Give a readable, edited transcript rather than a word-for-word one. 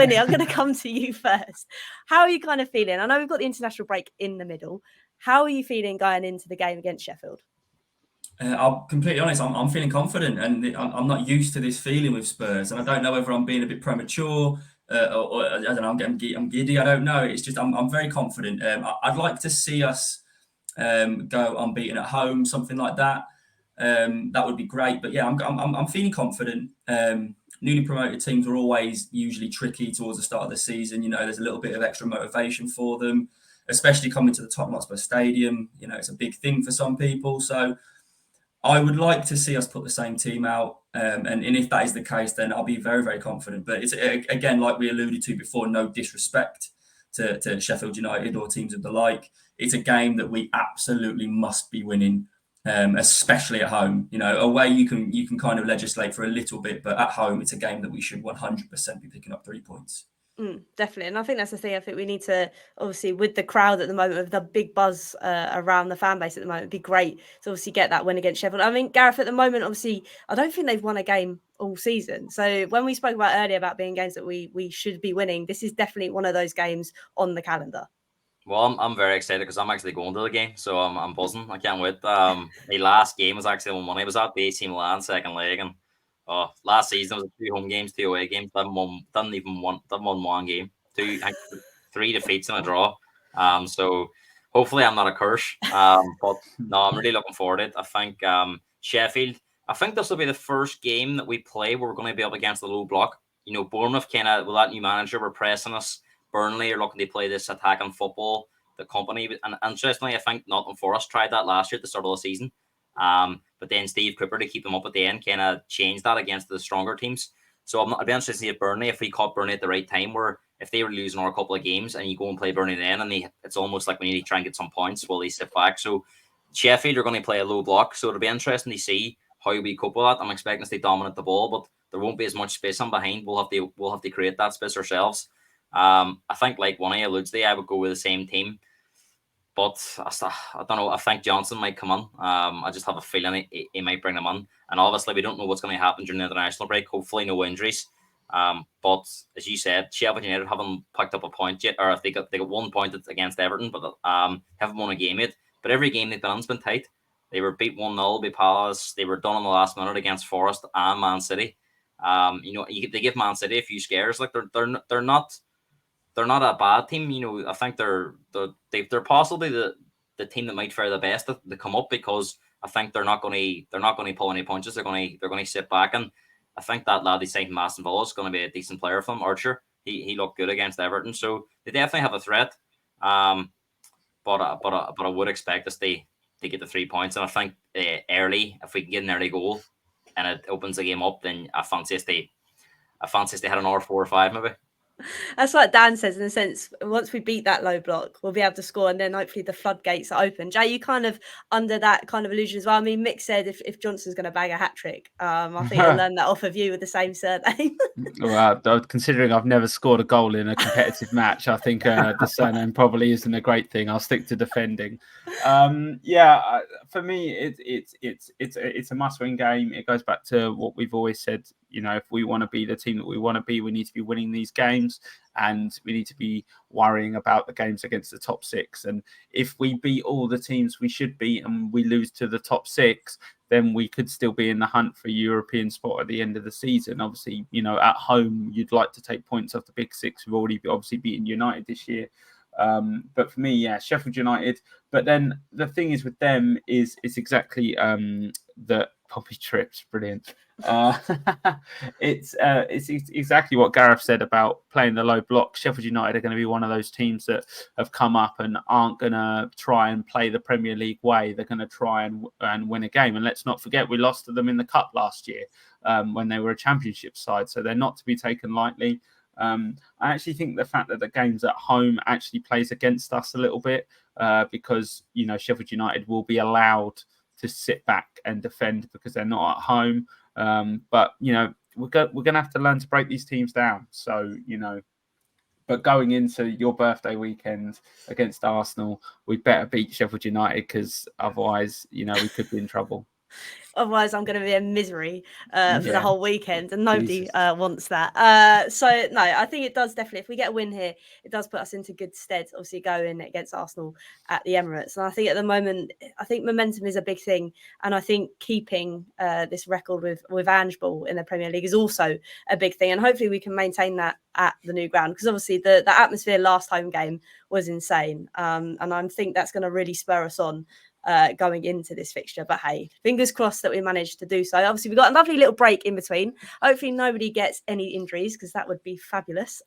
Winnie, I'm going to come to you first. How are you kind of feeling? I know we've got the international break in the middle. How are you feeling going into the game against Sheffield? I'll completely honest. I'm feeling confident, and I'm not used to this feeling with Spurs, and I don't know whether I'm being a bit premature or I don't know. I'm giddy. I don't know. It's just I'm very confident. I'd like to see us go unbeaten at home, something like that. That would be great. But yeah, I'm feeling confident. Newly promoted teams are always usually tricky towards the start of the season. You know, there's a little bit of extra motivation for them, especially coming to the Tottenham Hotspur Stadium. You know, it's a big thing for some people. So I would like to see us put the same team out. And if that is the case, then I'll be very, very confident. But it's, again, like we alluded to before, no disrespect to Sheffield United or teams of the like. It's a game that we absolutely must be winning, especially at home. You know, away you can kind of legislate for a little bit, but at home it's a game that we should 100% be picking up 3 points. Definitely. And I think that's the thing. I think we need to, obviously, with the crowd at the moment, with the big buzz around the fan base at the moment, it'd be great to obviously get that win against Sheffield. I mean, Gareth, at the moment, obviously, I don't think they've won a game all season. So when we spoke about earlier about being games that we should be winning, this is definitely one of those games on the calendar. Well, I'm very excited because I'm actually going to the game, so I'm buzzing. I can't wait. My last game was actually on Monday. I was at the AC Milan second leg, and last season it was 2 home games, 2 away games. Didn't won one game. 3 defeats and a draw. So hopefully I'm not a curse. But no, I'm really looking forward to it. I think Sheffield. I think this will be the first game that we play where we're going to be up against the low block. You know, Bournemouth kind of with that new manager, we're pressing us. Burnley are looking to play this attacking football. The company, and interestingly, I think Nottingham Forest tried that last year at the start of the season. But then Steve Cooper, to keep them up at the end, kind of changed that against the stronger teams. So I'd be interested to see if Burnley, if we caught Burnley at the right time, where if they were losing our couple of games and you go and play Burnley then, and it's almost like we need to try and get some points while they sit back. So Sheffield are going to play a low block, so it'll be interesting to see how we cope with that. I'm expecting us to dominate the ball, but there won't be as much space on behind. We'll have to create that space ourselves. I think, like one of you alludes to, I would go with the same team. But I don't know. I think Johnson might come on. I just have a feeling he might bring them on. And obviously, we don't know what's going to happen during the international break. Hopefully, no injuries. But as you said, Sheffield United haven't picked up a point yet, or they got 1 point against Everton, but haven't won a game yet. But every game they've done has been tight. They were beat 1-0 by Palace. They were done in the last minute against Forest and Man City. You know, they give Man City a few scares. Like they're not a bad team. You know, I think they're possibly the team that might fare the best to come up, because I think they're not going to pull any punches. They're going to sit back, and I think that lad they signed from Aston Villa is going to be a decent player for them. Archer, he looked good against Everton, so they definitely have a threat. But I would expect us to get the 3 points, and I think early, if we can get an early goal and it opens the game up, then I fancy us to had an hour 4 or 5 maybe. That's what Dan says, in the sense, once we beat that low block, we'll be able to score, and then hopefully the floodgates are open. Jay, you kind of under that kind of illusion as well. I mean, Mick said if Johnson's going to bag a hat-trick, I think he'll learn that off of you with the same surname. Well, considering I've never scored a goal in a competitive match, I think the surname probably isn't a great thing. I'll stick to defending. For me, it's a must-win game. It goes back to what we've always said. You know, if we want to be the team that we want to be, we need to be winning these games, and we need to be worrying about the games against the top 6. And if we beat all the teams we should beat and we lose to the top 6, then we could still be in the hunt for a European spot at the end of the season. Obviously, you know, at home, you'd like to take points off the big 6. We've already obviously beaten United this year. But for me, yeah, Sheffield United. But then the thing is with them is exactly that Poppy Tripp's brilliant. It's exactly what Gareth said about playing the low block. Sheffield United are going to be one of those teams that have come up and aren't going to try and play the Premier League way. They're going to try and win a game. And let's not forget, we lost to them in the Cup last year when they were a Championship side. So they're not to be taken lightly. I actually think the fact that the game's at home actually plays against us a little bit because, you know, Sheffield United will be allowed to sit back and defend because they're not at home. But, you know, we're going to have to learn to break these teams down. So, you know, but going into your birthday weekend against Arsenal, we better beat Sheffield United because otherwise, you know, we could be in trouble. Otherwise, I'm going to be a misery for the whole weekend, and nobody wants that. So, no, I think it does definitely. If we get a win here, it does put us into good stead, obviously, going against Arsenal at the Emirates. And I think at the moment, I think momentum is a big thing. And I think keeping this record with Ange Ball in the Premier League is also a big thing. And hopefully we can maintain that at the new ground, because obviously the atmosphere last home game was insane. And I think that's going to really spur us on going into this fixture. But hey, fingers crossed that we managed to do so. Obviously, we got a lovely little break in between. Hopefully nobody gets any injuries, because that would be fabulous.